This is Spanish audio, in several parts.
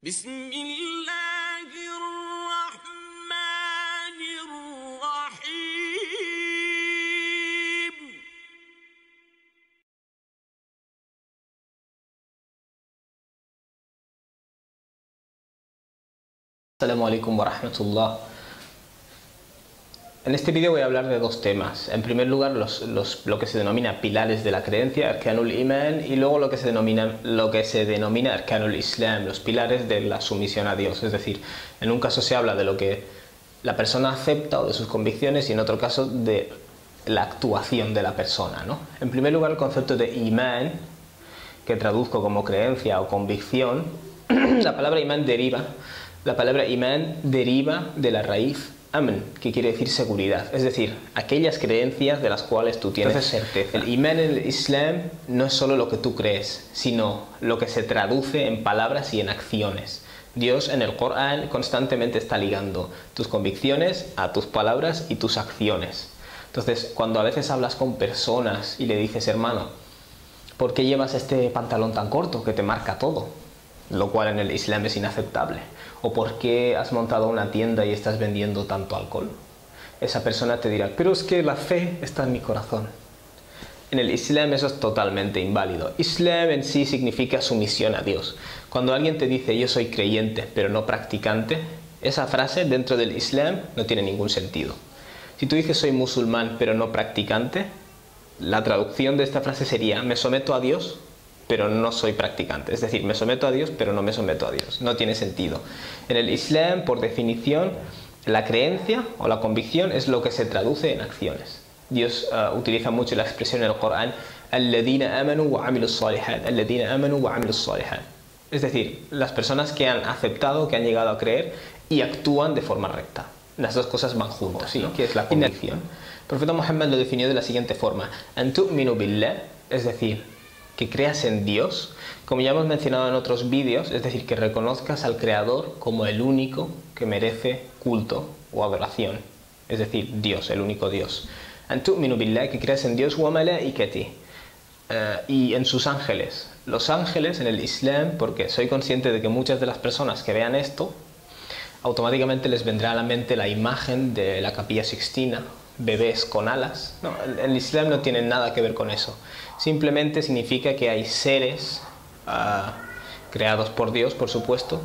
بسم الله الرحمن الرحيم. Assalamu alaikum wa rahmatullah. En este vídeo voy a hablar de dos temas. En primer lugar, lo que se denomina pilares de la creencia, arkanul iman, y luego lo que se denomina arkanul islam, los pilares de la sumisión a Dios. Es decir, en un caso se habla de lo que la persona acepta o de sus convicciones, y en otro caso de la actuación de la persona, ¿no? En primer lugar, el concepto de iman, que traduzco como creencia o convicción. La palabra imán deriva de la raíz amn, que quiere decir seguridad, es decir, aquellas creencias de las cuales tú tienes certeza. El imán en el Islam no es solo lo que tú crees, sino lo que se traduce en palabras y en acciones. Dios en el Corán constantemente está ligando tus convicciones a tus palabras y tus acciones. Entonces, cuando a veces hablas con personas y le dices, hermano, ¿por qué llevas este pantalón tan corto que te marca todo? Lo cual en el Islam es inaceptable. ¿O por qué has montado una tienda y estás vendiendo tanto alcohol? Esa persona te dirá, pero es que la fe está en mi corazón. En el Islam eso es totalmente inválido. Islam en sí significa sumisión a Dios. Cuando alguien te dice, yo soy creyente pero no practicante, esa frase dentro del Islam no tiene ningún sentido. Si tú dices, soy musulmán pero no practicante, la traducción de esta frase sería, me someto a Dios pero no soy practicante. Es decir, me someto a Dios, pero no me someto a Dios. No tiene sentido. En el Islam, por definición, la creencia o la convicción es lo que se traduce en acciones. Dios utiliza mucho la expresión en el Corán, alladhina amanu wa amilus salihat, alladhina amanu wa amilus salihat. Es decir, las personas que han aceptado, que han llegado a creer y actúan de forma recta. Las dos cosas van juntas, ¿sí? Que es la convicción. El profeta Muhammad lo definió de la siguiente forma, an tu'minu billah, es decir, que creas en Dios, como ya hemos mencionado en otros vídeos, es decir, que reconozcas al Creador como el único que merece culto o adoración, es decir, Dios, el único Dios. An tu'minu billah, que creas en Dios, wa malaikati, y en sus ángeles. Los ángeles en el Islam, porque soy consciente de que muchas de las personas que vean esto, automáticamente les vendrá a la mente la imagen de la Capilla Sixtina, bebés con alas. No, el Islam no tiene nada que ver con eso. Simplemente significa que hay seres creados por Dios, por supuesto,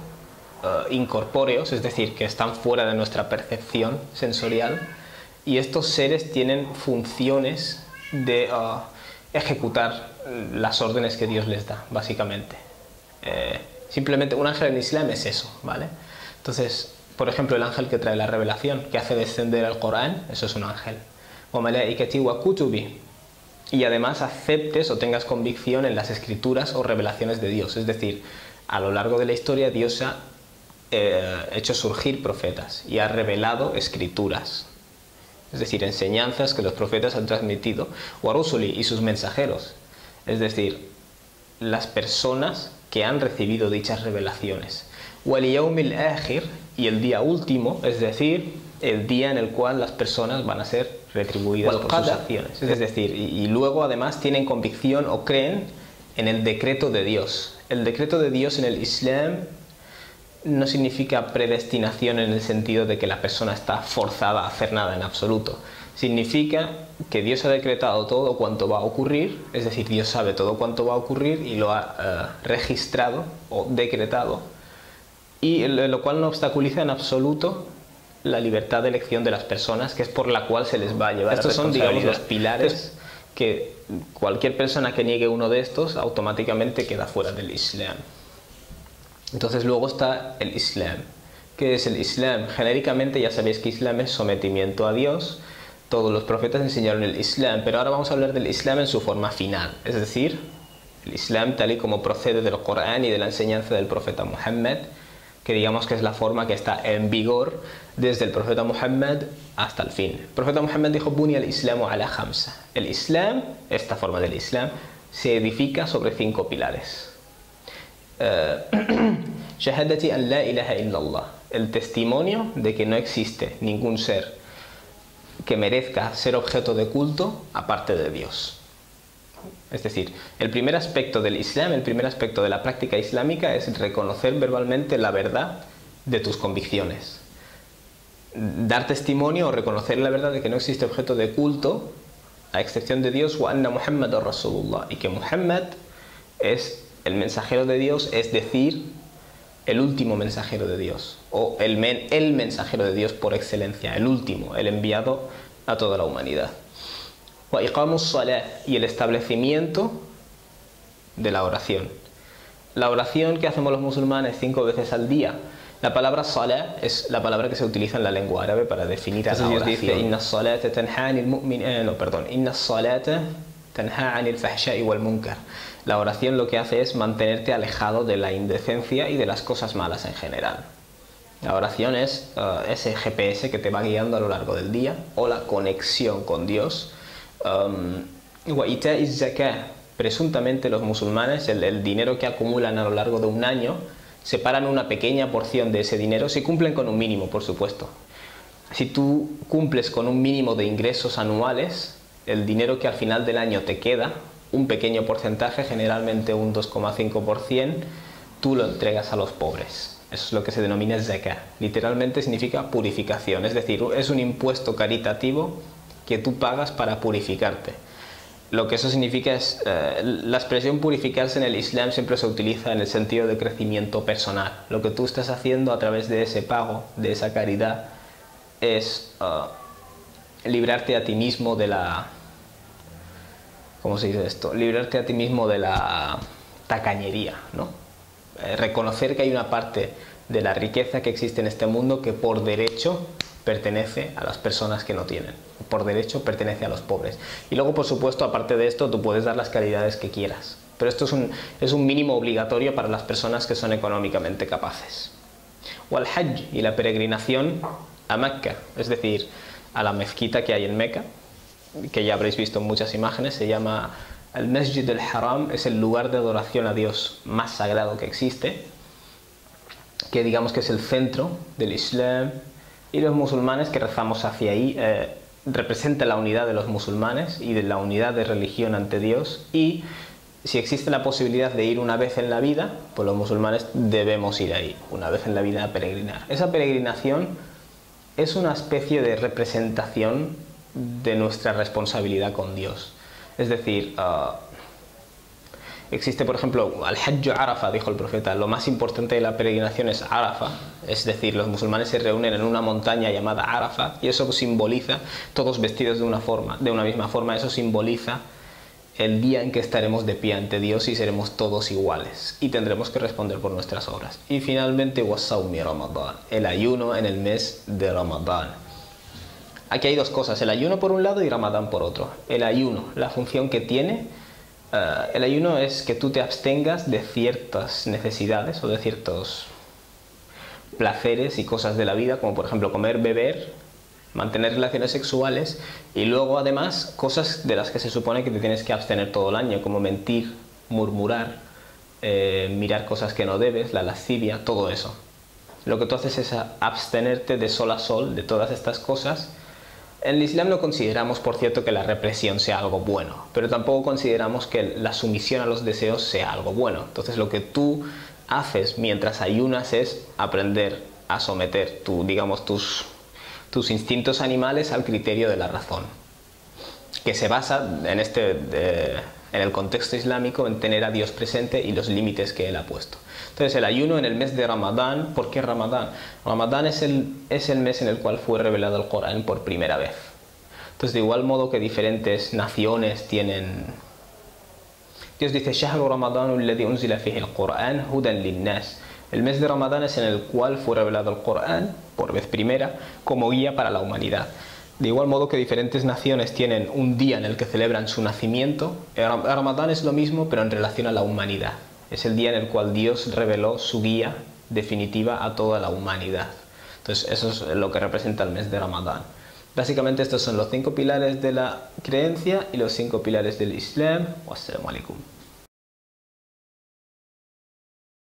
incorpóreos, es decir, que están fuera de nuestra percepción sensorial, y estos seres tienen funciones de ejecutar las órdenes que Dios les da, básicamente. Simplemente un ángel en Islam es eso, ¿vale? Entonces, por ejemplo, el ángel que trae la revelación, que hace descender el Corán, eso es un ángel. Wa malaikati wa kutubi. Y además aceptes o tengas convicción en las escrituras o revelaciones de Dios. Es decir, a lo largo de la historia Dios ha hecho surgir profetas y ha revelado escrituras. Es decir, enseñanzas que los profetas han transmitido. Wa rusuli, y sus mensajeros. Es decir, las personas que han recibido dichas revelaciones. Wal yawmil akhir, y el día último, es decir, el día en el cual las personas van a ser retribuidas por sus acciones. Es decir, y luego además tienen convicción o creen en el decreto de Dios. El decreto de Dios en el Islam no significa predestinación en el sentido de que la persona está forzada a hacer nada en absoluto. Significa que Dios ha decretado todo cuanto va a ocurrir, es decir, Dios sabe todo cuanto va a ocurrir y lo ha registrado o decretado, y lo cual no obstaculiza en absoluto la libertad de elección de las personas, que es por la cual se les va a llevar. Estos son, digamos, los pilares que cualquier persona que niegue uno de estos automáticamente queda fuera del Islam. Entonces luego está el Islam. ¿Qué es el Islam? Genéricamente ya sabéis que Islam es sometimiento a Dios. Todos los profetas enseñaron el Islam, pero ahora vamos a hablar del Islam en su forma final, es decir, el Islam tal y como procede del Corán y de la enseñanza del profeta Muhammad, que digamos que es la forma que está en vigor desde el profeta Muhammad hasta el fin. El profeta Muhammad dijo, Buni al-Islamu ala khamsa. El Islam, esta forma del Islam, se edifica sobre 5 pilares. Shahadati an la ilaha illallah, el testimonio de que no existe ningún ser que merezca ser objeto de culto aparte de Dios. Es decir, el primer aspecto del Islam, el primer aspecto de la práctica islámica es reconocer verbalmente la verdad de tus convicciones. Dar testimonio o reconocer la verdad de que no existe objeto de culto a excepción de Dios, wa anna Muhammadan Rasulullah, y que Muhammad es el mensajero de Dios, es decir, el último mensajero de Dios, o el mensajero de Dios por excelencia, el último, el enviado a toda la humanidad. Wa iqamus salah, y el establecimiento de la oración. La oración que hacemos los musulmanes 5 veces al día. La palabra salah es la palabra que se utiliza en la lengua árabe para definir a la oración. Dice, inna salata tanha anil inna salata tanha anil fahsha'i wal munkar. La oración lo que hace es mantenerte alejado de la indecencia y de las cosas malas en general. La oración es ese GPS que te va guiando a lo largo del día, o la conexión con Dios. Wa ita'iz zakah. Presuntamente los musulmanes, el dinero que acumulan a lo largo de un año, separan una pequeña porción de ese dinero si cumplen con un mínimo, por supuesto. Si tú cumples con un mínimo de ingresos anuales, el dinero que al final del año te queda, un pequeño porcentaje, generalmente un 2,5%, tú lo entregas a los pobres. Eso es lo que se denomina zakah. Literalmente significa purificación, es decir, es un impuesto caritativo que tú pagas para purificarte. Lo que eso significa es, la expresión purificarse en el Islam siempre se utiliza en el sentido de crecimiento personal. Lo que tú estás haciendo a través de ese pago, de esa caridad, es librarte a ti mismo de la... ¿Cómo se dice esto? Librarte a ti mismo de la tacañería, ¿no? Reconocer que hay una parte de la riqueza que existe en este mundo que por derecho pertenece a las personas que no tienen, por derecho pertenece a los pobres. Y luego, por supuesto, aparte de esto, tú puedes dar las caridades que quieras, pero esto es un mínimo obligatorio para las personas que son económicamente capaces. Wal Hajj, y la peregrinación a Mecca, es decir, a la mezquita que hay en Meca, que ya habréis visto en muchas imágenes, se llama el Masjid al-Haram, es el lugar de adoración a Dios más sagrado que existe, que digamos que es el centro del Islam. Y los musulmanes que rezamos hacia ahí representa la unidad de los musulmanes y de la unidad de religión ante Dios, y si existe la posibilidad de ir una vez en la vida, pues los musulmanes debemos ir ahí una vez en la vida a peregrinar. Esa peregrinación es una especie de representación de nuestra responsabilidad con Dios. Es decir, existe, por ejemplo, al-Hajj Arafa, dijo el profeta, lo más importante de la peregrinación es Arafa, es decir, los musulmanes se reúnen en una montaña llamada Arafa, y eso simboliza, todos vestidos de una misma forma, eso simboliza el día en que estaremos de pie ante Dios y seremos todos iguales, y tendremos que responder por nuestras obras. Y finalmente, wasawmi Ramadán, el ayuno en el mes de Ramadán. Aquí hay dos cosas, el ayuno por un lado y Ramadán por otro. El ayuno, la función que tiene, el ayuno es que tú te abstengas de ciertas necesidades o de ciertos placeres y cosas de la vida, como por ejemplo comer, beber, mantener relaciones sexuales, y luego además cosas de las que se supone que te tienes que abstener todo el año, como mentir, murmurar, mirar cosas que no debes, la lascivia, todo eso. Lo que tú haces es abstenerte de sol a sol de todas estas cosas. En el Islam no consideramos, por cierto, que la represión sea algo bueno, pero tampoco consideramos que la sumisión a los deseos sea algo bueno. Entonces lo que tú haces mientras ayunas es aprender a someter tus instintos animales al criterio de la razón, que se basa en el contexto islámico en tener a Dios presente y los límites que Él ha puesto. Entonces el ayuno en el mes de Ramadán, ¿por qué Ramadán? Ramadán es el mes en el cual fue revelado el Corán por primera vez. Entonces, de igual modo que diferentes naciones tienen... Dios dice, Shahru Ramadán alladhi unzila fihi al-Qur'an hudan lin-nas. El mes de Ramadán es en el cual fue revelado el Corán por vez primera como guía para la humanidad. De igual modo que diferentes naciones tienen un día en el que celebran su nacimiento, Ramadán es lo mismo, pero en relación a la humanidad. Es el día en el cual Dios reveló su guía definitiva a toda la humanidad. Entonces eso es lo que representa el mes de Ramadán. Básicamente estos son los 5 pilares de la creencia y los 5 pilares del Islam. Wassalamu alaikum.